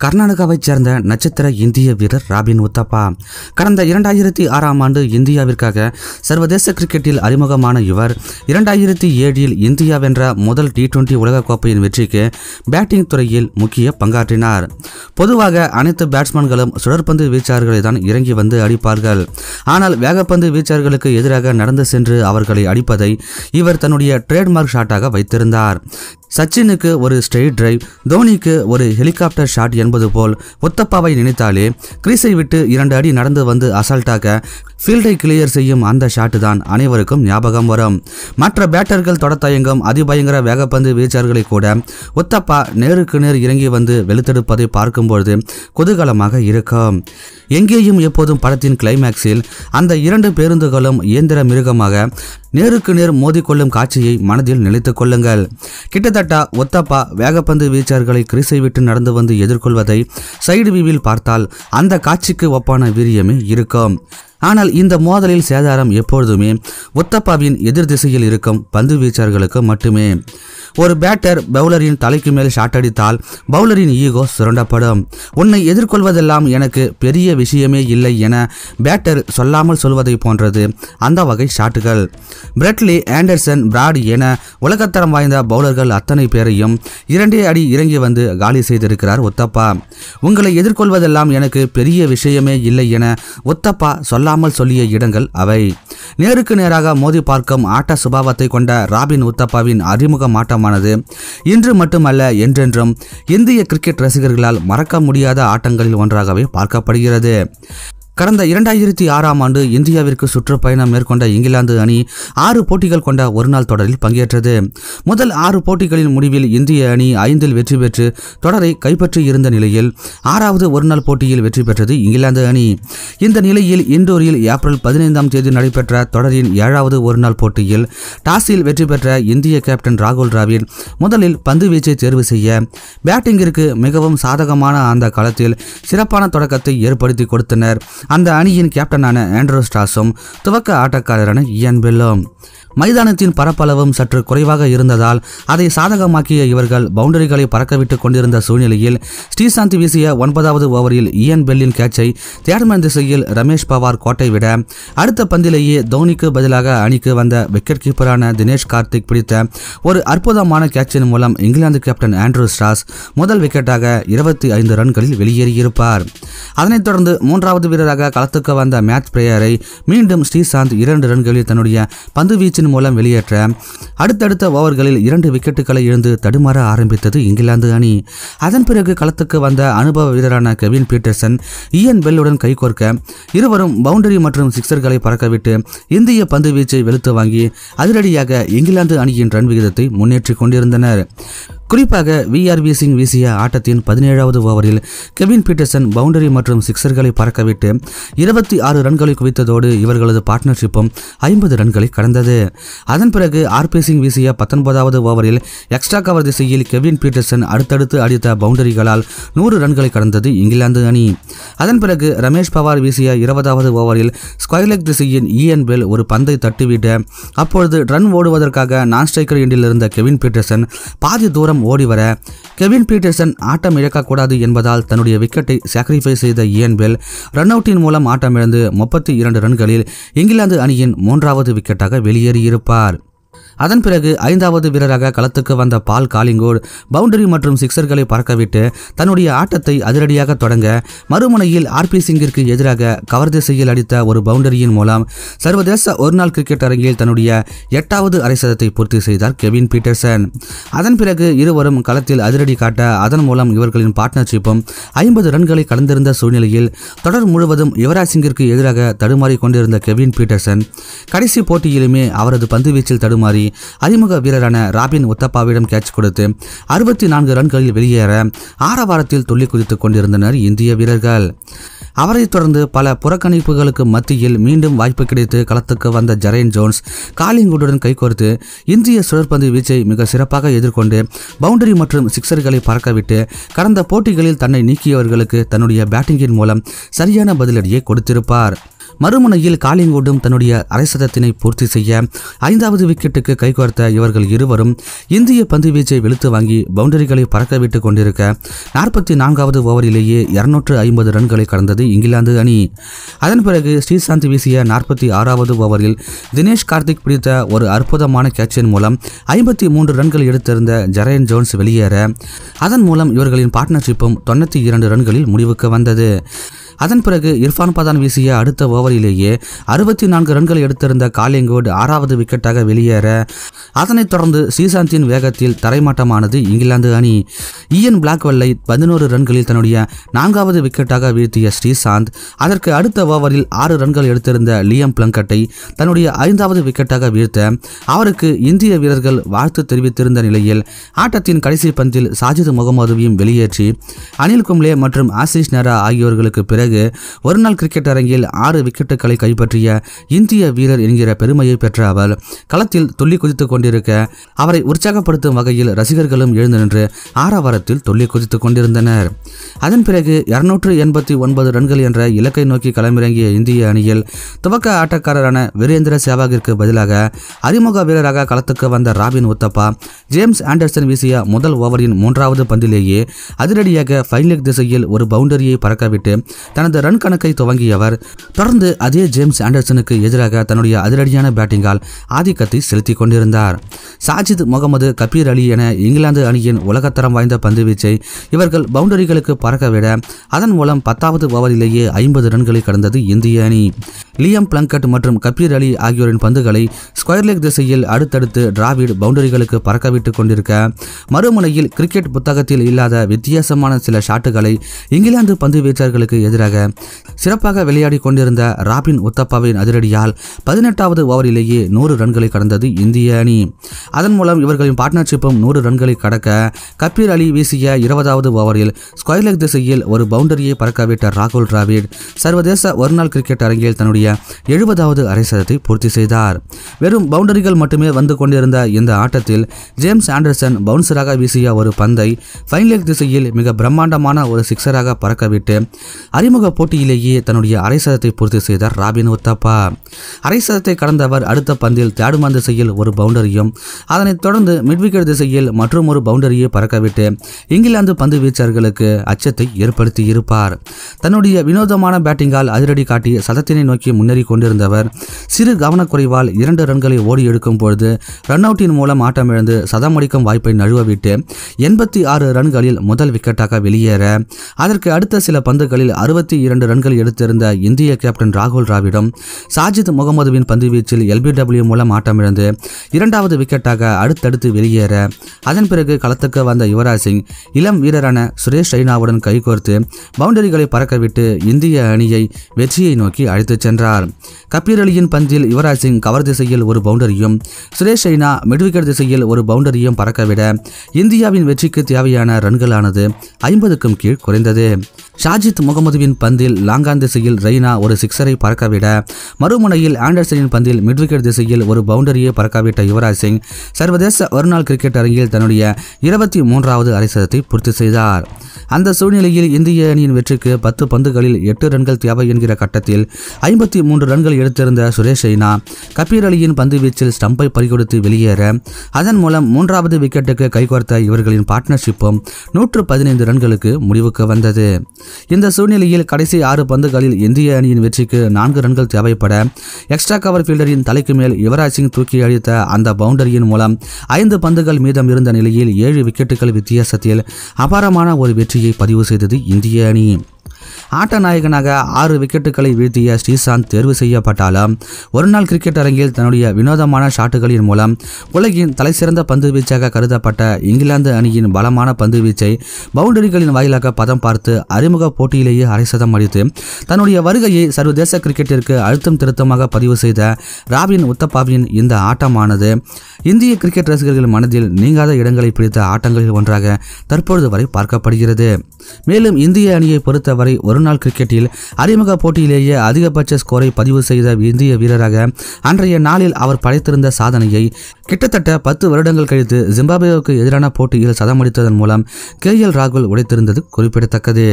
கர்நாடகாவைச் சேர்ந்த நட்சத்திர இந்திய வீரர் ராபின் உத்தப்பா. கடந்த 2006ஆம் ஆண்டு இந்தியாவிற்காக சர்வதேச கிரிக்கெட்டில் அறிமுகமான இவர் 2007இல் இந்தியா வென்ற முதல் T20 உலகக்கோப்பையின் வெற்றிக்கு பேட்டிங் துறையில் முக்கிய பங்காற்றினார். பொதுவாக அனைத்து பேட்ஸ்மேன்களும் சுழற்பந்து வீச்சாளர்களை தான் இறங்கி வந்து அடிப்பார்கள். ஆனால் வேகப்பந்து வீச்சாளர்களுக்கு எதிராக நடந்து சென்று அவர்களை அடிப்பதை இவர் தன்னுடைய ட்ரேட்மார்க் ஷாட்டாக வைத்திருந்தார். சச்சினுக்கு ஒரு ஸ்ட்ரெயிட் டிரைவ், தோனிக்கு ஒரு ஹெலிகாப்டர் ஷாட் என்பது போல் உத்தப்பாவை நினைத்தாலே கிரீஸை விட்டு 2 அடி நடந்து வந்து அசால்ட்டாக ஃபீல்டை கிளியர் செய்யும் அந்த ஷாட்டு தான் அனைவருக்கும் ஞாபகம் வரும். மற்ற பேட்டர்கள் தொடத்தயங்கும் அதிபயங்கர வேகப்பந்து வீச்சாளர்களை கூட உத்தப்பா நேருக்கு நேர் இறங்கி வந்து வெளுத்தெடுப்பதை பார்க்கும்பொழுது குதூகலமாக இருக்கும். எங்கேயும் எப்போதும் படத்தின் கிளைமேக்ஸில் அந்த 2 பேருந்துகளும் இயந்திர மிருகமாக நேருக்கு நேர் மோதிக்கொள்ளும் காட்சியை மனதில் நிலைத்துக் கொள்ளுங்கள். கிட்டத்தட்ட உத்தப்பா வேகப்பந்து வீச்சாளர்களை கிரீஸை விட்டு நடந்து வந்து எதிர்கொள்வதை சைடு வியூவில் பார்த்தால் அந்த காட்சிக்கு ஒப்பான வீரியமே இருக்கும். ஆனால் இந்த மோதலில் சேதாரம் எப்பொழுதுமே உத்தப்பாவின் எதிர் திசையில் இருக்கும் பந்து வீச்சாளர்களுக்கு மட்டுமே. ஒரு பேட்டர் பவுலரின் தலைக்கு மேல் ஷாட் அடித்தால் பவுலரின் ஈகோ சுரண்டப்படும். உன்னை எதிர்கொள்வதெல்லாம் எனக்கு பெரிய விஷயமே இல்லை என பேட்டர் சொல்லாமல் சொல்வதை போன்றது அந்த வகை ஷாட்டுகள். பிரெட்லி, ஆண்டர்சன், பிராட் என உலகத்தரம் வாய்ந்த பவுலர்கள் அத்தனை பேரையும் 2 அடி இறங்கி வந்து காலி செய்திருக்கிறார் உத்தப்பா. உங்களை எதிர்கொள்வதெல்லாம் எனக்கு பெரிய விஷயமே இல்லை என உத்தப்பா சொல்லாமல் சொல்லிய இடங்கள் அவை. நேருக்கு நேராக மோதி பார்க்கும் ஆட்ட சுபாவத்தை கொண்ட ராபின் உத்தப்பாவின் அறிமுக ஆட்டமானது இன்று மட்டுமல்ல என்றென்றும் இந்திய கிரிக்கெட் ரசிகர்களால் மறக்க முடியாத ஆட்டங்களில் ஒன்றாகவே பார்க்கப்படுகிறது. கடந்த 2006ஆம் ஆண்டு இந்தியாவிற்கு சுற்றுப்பயணம் மேற்கொண்ட இங்கிலாந்து அணி 6 போட்டிகள் கொண்ட ஒருநாள் தொடரில் பங்கேற்றது. முதல் 6 போட்டிகளின் முடிவில் இந்திய அணி 5இல் வெற்றி பெற்று தொடரை கைப்பற்றி இருந்த நிலையில் 6வது ஒருநாள் போட்டியில் வெற்றி பெற்றது இங்கிலாந்து அணி. இந்த நிலையில் இண்டோரில் ஏப்ரல் 15ஆம் தேதி நடைபெற்ற தொடரின் 7வது ஒருநாள் போட்டியில் டாஸில் வெற்றி பெற்ற இந்திய கேப்டன் ராகுல் டிராவிட் முதலில் பந்து வீச்சை தேர்வு செய்ய பேட்டிங்கிற்கு மிகவும் சாதகமான அந்த களத்தில் சிறப்பான தொடக்கத்தை ஏற்படுத்தி கொடுத்தனர் அந்த அணியின் கேப்டனான ஆண்ட்ரூ ஸ்டாஸும் துவக்க ஆட்டக்காரரான இயான் பெல்லும். மைதானத்தின் பரப்பளவும் சற்று குறைவாக இருந்ததால் அதை சாதகமாக்கிய இவர்கள் பவுண்டரிகளை பறக்கவிட்டு கொண்டிருந்த சூழ்நிலையில் ஸ்ரீசாந்த் வீசிய 9வது ஓவரில் இயான் பெல்லின் கேட்சை தேர்மன் திசையில் ரமேஷ் பவார் கோட்டை விட அடுத்த பந்திலேயே தோனிக்கு பதிலாக அணிக்கு வந்த விக்கெட் கீப்பரான தினேஷ் கார்த்திக் பிடித்த ஒரு அற்புதமான கேட்சின் மூலம் இங்கிலாந்து கேப்டன் ஆண்ட்ரூ ஸ்டாஸ் முதல் விக்கெட்டாக 25 ரன்களில் வெளியேறியிருப்பார். அதனைத் தொடர்ந்து 3வது வீரராக களத்துக்கு வந்த மேட்ச் பிளேயரை மீண்டும் ஸ்ரீசாந்த் 2 ரன்களில் தன்னுடைய பந்து வீச்சு மூலம் வெளியேற்ற அடுத்தடுத்த ஓவர்களில் 2 விக்கெட்டுகளை இழந்து தடுமாற ஆரம்பித்தது இங்கிலாந்து அணி. அதன் பிறகு களத்துக்கு வந்த அனுபவ வீரரான கெவின் பீட்டர்சன் இயான் பெல்லுடன் கைகோர்க்க இருவரும் பவுண்டரி மற்றும் சிக்ஸர்களை பறக்கவிட்டு இந்திய பந்து வீச்சை வெளுத்து வாங்கி அதிரடியாக இங்கிலாந்து அணியின் ரன் விகிதத்தை முன்னேற்றி கொண்டிருந்தனர். குறிப்பாக VRV சிங் வீசிய ஆட்டத்தின் 17வது ஓவரில் கெவின் பீட்டர்சன் பவுண்டரி மற்றும் சிக்ஸர்களை பறக்கவிட்டு 26 ரன்களை குவித்ததோடு இவர்களது பார்ட்னர்ஷிப்பும் 50 ரன்களை கடந்தது. அதன் பிறகு RP சிங் வீசிய 19வது ஓவரில் எக்ஸ்ட்ரா கவர் திசையில் கெவின் பீட்டர்சன் அடுத்தடுத்து அடித்த பவுண்டரிகளால் 100 ரன்களை கடந்தது இங்கிலாந்து அணி. அதன் பிறகு ரமேஷ் பவார் வீசிய 20வது ஓவரில் ஸ்கொயர்லெக் திசையின் இயான் பெல் ஒரு பந்தை தட்டிவிட அப்பொழுது ரன் ஓடுவதற்காக நான் ஸ்ட்ரைக்கர் எண்டில் இருந்த கெவின் பீட்டர்சன் பாதி தூரம் ஓடி வர கெவின் பீட்டர்சன் ஆட்டம் இழக்கக்கூடாது என்பதால் தன்னுடைய விக்கெட்டை சாக்ரிஃபைஸ் செய்த இயான் பெல் ரன் அவுட்டின் மூலம் ஆட்டமிழந்து 32 ரன்களில் இங்கிலாந்து அணியின் 3வது விக்கெட்டாக வெளியேறியிருப்பார். அதன் பிறகு 5வது வீரராக களத்துக்கு வந்த பால் காலிங்கோட் பவுண்டரி மற்றும் சிக்ஸர்களை பறக்கவிட்டு தன்னுடைய ஆட்டத்தை அதிரடியாக தொடங்க மறுமுனையில் RP சிங்கிற்கு எதிராக கவர் திசையில் அடித்த ஒரு பவுண்டரியின் மூலம் சர்வதேச ஒருநாள் கிரிக்கெட் அரங்கில் தன்னுடைய 8வது அரை சதத்தை பூர்த்தி செய்தார் கெவின் பீட்டர்சன். அதன் பிறகு இருவரும் களத்தில் அதிரடி காட்ட அதன் மூலம் இவர்களின் பார்ட்னர்ஷிப்பும் 50 ரன்களை கடந்திருந்த சூழ்நிலையில் தொடர் முழுவதும் யுவராஜ் சிங்கிற்கு எதிராக தடுமாறி கொண்டிருந்த கெவின் பீட்டர்சன் கடைசி போட்டியிலுமே அவரது பந்துவீச்சில் தடுமாறி அறிமுக வீரரான ராபின் உத்தப்பாவிடம் கேட்ச் கொடுத்து 64 ரன்களில் வெளியேற ஆரவாரத்தில் துள்ளி குதித்துக் கொண்டிருந்தனர் இந்திய வீரர்கள். அவரை தொடர்ந்து பல புறக்கணிப்புகளுக்கு மத்தியில் மீண்டும் வாய்ப்பு கிடைத்து களத்துக்கு வந்த ஜெரைன் ஜோன்ஸ் காலிங்குடன் கைகோர்த்து இந்திய சுழற்பந்து வீச்சை மிக சிறப்பாக எதிர்கொண்டு பவுண்டரி மற்றும் சிக்ஸர்களை பறக்கவிட்டு கடந்த போட்டிகளில் தன்னை நீக்கியவர்களுக்கு தன்னுடைய பேட்டிங்கின் மூலம் சரியான பதிலடியை கொடுத்திருப்பார். மறுமுனையில் காலிங்குட்டும் தன்னுடைய அரை சதத்தினை பூர்த்தி செய்ய 5வது விக்கெட்டுக்கு கைகோர்த்த இவர்கள் இருவரும் இந்திய பந்து வீச்சை வெளுத்து வாங்கி பவுண்டரிகளை பறக்க விட்டுக் கொண்டிருக்க 44வது ஓவரிலேயே 250 ரன்களை கடந்தது இங்கிலாந்து அணி. அதன் பிறகு ஸ்ரீசாந்த் வீசிய 46வது ஓவரில் தினேஷ் கார்த்திக் பிடித்த ஒரு அற்புதமான கேட்சின் மூலம் 53 ரன்கள் எடுத்திருந்த ஜெரைன் ஜோன்ஸ் வெளியேற அதன் மூலம் இவர்களின் பார்ட்னர்ஷிப்பும் 92 ரன்களில் முடிவுக்கு வந்தது. அதன் பிறகு இர்ஃபான் பதான் வீசிய அடுத்த ஓவரிலேயே 64 ரன்கள் எடுத்திருந்த காலிங்குட் 6வது விக்கெட்டாக வெளியேற அதனைத் தொடர்ந்து ஸ்ரீசாந்தின் வேகத்தில் தரைமாட்டமானது இங்கிலாந்து அணி. ஈயன் பிளாக்வெல்லை 11 ரன்களில் தன்னுடைய 4வது விக்கெட்டாக வீழ்த்திய ஸ்ரீசாந்த் அதற்கு அடுத்த ஓவரில் 6 ரன்கள் எடுத்திருந்த லியம் பிளங்கட்டை தன்னுடைய 5வது விக்கெட்டாக வீழ்த்த அவருக்கு இந்திய வீரர்கள் வாழ்த்து தெரிவித்திருந்த நிலையில் ஆட்டத்தின் கடைசி பந்தில் சாஜித் முகமதுவையும் வெளியேற்றி அனில் கும்ளே மற்றும் ஆசிஷ் நெஹ்ரா ஆகியோர்களுக்கு பிறகு ஒருநாள் கிரிக்கெட் அரங்கில் 6 விக்கெட்டுகளை கைப்பற்றிய இந்திய வீரர் என்கிற பெருமையை பெற்ற அவர் களத்தில் துள்ளி குதித்துக் கொண்டிருக்க அவரை உற்சாகப்படுத்தும் வகையில் ரசிகர்களும் எழுந்து நின்று ஆரவாரத்தில் துள்ளி குதித்துக் கொண்டிருந்தனர். அதன் பிறகு 289 ரன்கள் என்ற இலக்கை நோக்கி களமிறங்கிய இந்திய அணியில் துவக்க ஆட்டக்காரரான வீரேந்திர சேவாகிற்கு பதிலாக அறிமுக வீரராக களத்துக்கு வந்த ராபின் உத்தப்பா ஜேம்ஸ் ஆண்டர்சன் வீசிய முதல் ஓவரின் 3வது பந்திலேயே அதிரடியாக ஃபைன் லெக் திசையில் ஒரு பவுண்டரியை பறக்கவிட்டு தனது ரன் கணக்கை துவங்கியவர் தொடர்ந்து அதே ஜேம்ஸ் ஆண்டர்சனுக்கு எதிராக தன்னுடைய அதிரடியான பேட்டிங்கால் ஆதிக்கத்தை செலுத்திக் கொண்டிருந்தார். சாஜித் முகமது, கபீர் அலி என இங்கிலாந்து அணியின் உலகத்தரம் வாய்ந்த பந்துவீச்சை இவர்கள் பவுண்டரிகளுக்கு பறக்கவிட அதன் மூலம் 10வது ஓவரிலேயே 50 ரன்களை கடந்தது இந்திய அணி. லியம் பிளங்கட் மற்றும் கபீர் அலி ஆகியோரின் பந்துகளை ஸ்கொயர் லெக் திசையில் அடுத்தடுத்து டிராவிட் பவுண்டரிகளுக்கு பறக்கவிட்டுக் கொண்டிருக்க மறுமுனையில் கிரிக்கெட் புத்தகத்தில் இல்லாத வித்தியாசமான சில ஷாட்டுகளை இங்கிலாந்து பந்து வீச்சர்களுக்கு எதிராக சிறப்பாக விளையாடி கொண்டிருந்த ராபின் உத்தப்பாவின் அதிரடியால் 18வது ஓவரிலேயே 100 ரன்களை கடந்தது இந்திய அணி. அதன் மூலம் இவர்களின் பார்ட்னர்ஷிப்பும் 100 ரன்களை கடக்க கபீர் அலி வீசிய 20வது ஓவரில் ஸ்கொயர் லெக் திசையில் ஒரு பவுண்டரியை பறக்கவிட்ட ராகுல் டிராவிட் சர்வதேச ஒருநாள் கிரிக்கெட் அரங்கில் தன்னுடைய 70வது அரை சதத்தை பூர்த்தி செய்தார். வெறும் பவுண்டரிகள் மட்டுமே வந்து கொண்டிருந்த இந்த ஆட்டத்தில் ஜேம்ஸ் ஆண்டர்சன் பவுன்சராக வீசிய ஒரு பந்தை ஃபைன் லெக் திசையில் மிக பிரம்மாண்டமான ஒரு சிக்ஸராக பறக்கவிட்டு அறிமுக போட்டியிலேயே தன்னுடைய அரை சதத்தை பூர்த்தி செய்தார் ராபின் உத்தப்பா. அரை சதத்தை கடந்தவர் அடுத்த பந்தில் தேடுமான் திசையில் ஒரு பவுண்டரியும் அதனைத் தொடர்ந்து மிட்விக்கெட் திசையில் மற்றும் ஒரு பவுண்டரியை பறக்கவிட்டு இங்கிலாந்து பந்து வீச்சர்களுக்கு அச்சத்தை ஏற்படுத்தி இருப்பார். தன்னுடைய வினோதமான பேட்டிங்கால் அதிரடி காட்டி சதத்தினை நோக்கி முன்னேறி கொண்டிருந்தவர் சிறு கவனக்குறைவால் 2 ரன்களை ஓடி எடுக்கும் பொழுது ரன் அவுட்டின் மூலம் ஆட்டமிழந்து சதம் அடிக்கும் வாய்ப்பை நழுவவிட்டு 86 ரன்களில் முதல் விக்கெட்டாக வெளியேற அதற்கு அடுத்த சில பந்துகளில் 62 ரன்கள் எடுத்திருந்த இந்திய கேப்டன் ராகுல் டிராவிடும் சாஜித் முகமதுவின் பந்துவீச்சில் LBW மூலம் ஆட்டமிழந்து 2வது விக்கெட்டாக அடுத்தடுத்து வெளியேற அதன் பிறகு களத்துக்கு வந்த யுவராஜ் சிங் இளம் வீரரான சுரேஷ் ரெய்னாவுடன் கைகோர்த்து பவுண்டரிகளை பறக்கவிட்டு இந்திய அணியை வெற்றியை நோக்கி அழைத்துச் சென்றார். கபீர் அலியின் பந்தில் யுவராஜ் சிங் கவர் திசையில் ஒரு பவுண்டரியும் சுரேஷ் ரெய்னா மிட்விக்கெட் திசையில் ஒரு பவுண்டரியும் பறக்கவிட இந்தியாவின் வெற்றிக்கு தேவையான ரன்களானது 50க்கும் கீழ் குறைந்தது. ஷாஜித் முகமதுவின் பந்தில் லாங்கான் திசையில் ரெய்னா ஒரு சிக்ஸரை பறக்கவிட மறுமுனையில் ஆண்டர்சனின் பந்தில் மிட்விக்கெட் திசையில் ஒரு பவுண்டரியை பறக்கவிட்ட யுவராஜ் சிங் சர்வதேச ஒருநாள் கிரிக்கெட் அரங்கில் தன்னுடைய 23வது அரை சதத்தை பூர்த்தி செய்தார். அந்த சூழ்நிலையில் இந்திய அணியின் வெற்றிக்கு 10 பந்துகளில் 8 ரன்கள் தேவை என்கிற கட்டத்தில் 53 ரன்கள் எடுத்திருந்த சுரேஷ் ரெய்னா கபீர் அலியின் பந்து வீச்சில் ஸ்டம்பை பறிகொடுத்து வெளியேற அதன் மூலம் 3வது விக்கெட்டுக்கு கைகோர்த்த இவர்களின் பார்ட்னர்ஷிப்பும் 115 ரன்களுக்கு முடிவுக்கு வந்தது. இந்த சூழ்நிலையில் கடைசி 6 பந்துகளில் இந்திய அணியின் வெற்றிக்கு 4 ரன்கள் தேவைப்பட எக்ஸ்ட்ரா கவர் ஃபீல்டரின் தலைக்கு மேல் யுவராஜ் சிங் தூக்கி அடித்த அந்த பவுண்டரியின் மூலம் 5 பந்துகள் மீதம் இருந்த நிலையில் 7 விக்கெட்டுகள் வித்தியாசத்தில் அபாரமான ஒரு வெற்றியை பதிவு செய்தது இந்திய அணி. ஆட்ட நாயகனாக 6 விக்கெட்டுகளை வீழ்த்திய ஸ்ரீசாந்த் தேர்வு செய்யப்பட்டாலும் ஒருநாள் கிரிக்கெட் அரங்கில் தன்னுடைய வினோதமான ஷாட்டுகளின் மூலம் உலகின் தலைசிறந்த பந்து வீச்சாக கருதப்பட்ட இங்கிலாந்து அணியின் பலமான பந்து வீச்சை பவுண்டரிகளின் வாயிலாக பதம் பார்த்து அறிமுக போட்டியிலேயே அரை சதம் அடித்து தன்னுடைய வருகையை சர்வதேச கிரிக்கெட்டிற்கு அழுத்தம் திருத்தமாக பதிவு செய்த ராபின் உத்தப்பாவின் இந்த ஆட்டமானது இந்திய கிரிக்கெட் ரசிகர்கள் மனதில் நீங்காத இடங்களை பிடித்த ஆட்டங்களில் ஒன்றாக தற்பொழுது வரை பார்க்கப்படுகிறது. மேலும் இந்திய அணியை பொறுத்தவரை ஒருநாள் கிரிக்கெட்டில் அறிமுக போட்டியிலேயே அதிகபட்ச ஸ்கோரை பதிவு செய்த இந்திய வீரராக அன்றைய நாளில் அவர் படைத்திருந்த சாதனையை கிட்டத்தட்ட 10 வருடங்கள் கழித்து ஜிம்பாப்வேவுக்கு எதிரான போட்டியில் சதமடித்ததன் மூலம் KL ராகுல் உடைத்திருந்தது குறிப்பிடத்தக்கது.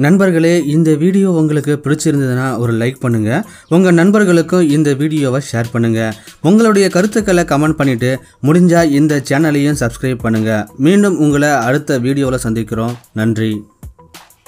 நண்பர்களே, இந்த வீடியோ உங்களுக்கு பிடிச்சிருந்ததுன்னா ஒரு லைக் பண்ணுங்க. உங்க நண்பர்களுக்கும் இந்த வீடியோவை ஷேர் பண்ணுங்க. உங்களுடைய கருத்துக்களை கமெண்ட் பண்ணிட்டு முடிஞ்சா இந்த சேனலையும் சப்ஸ்கிரைப் பண்ணுங்க. மீண்டும் உங்களை அடுத்த வீடியோவில் சந்திக்கிறோம். நன்றி.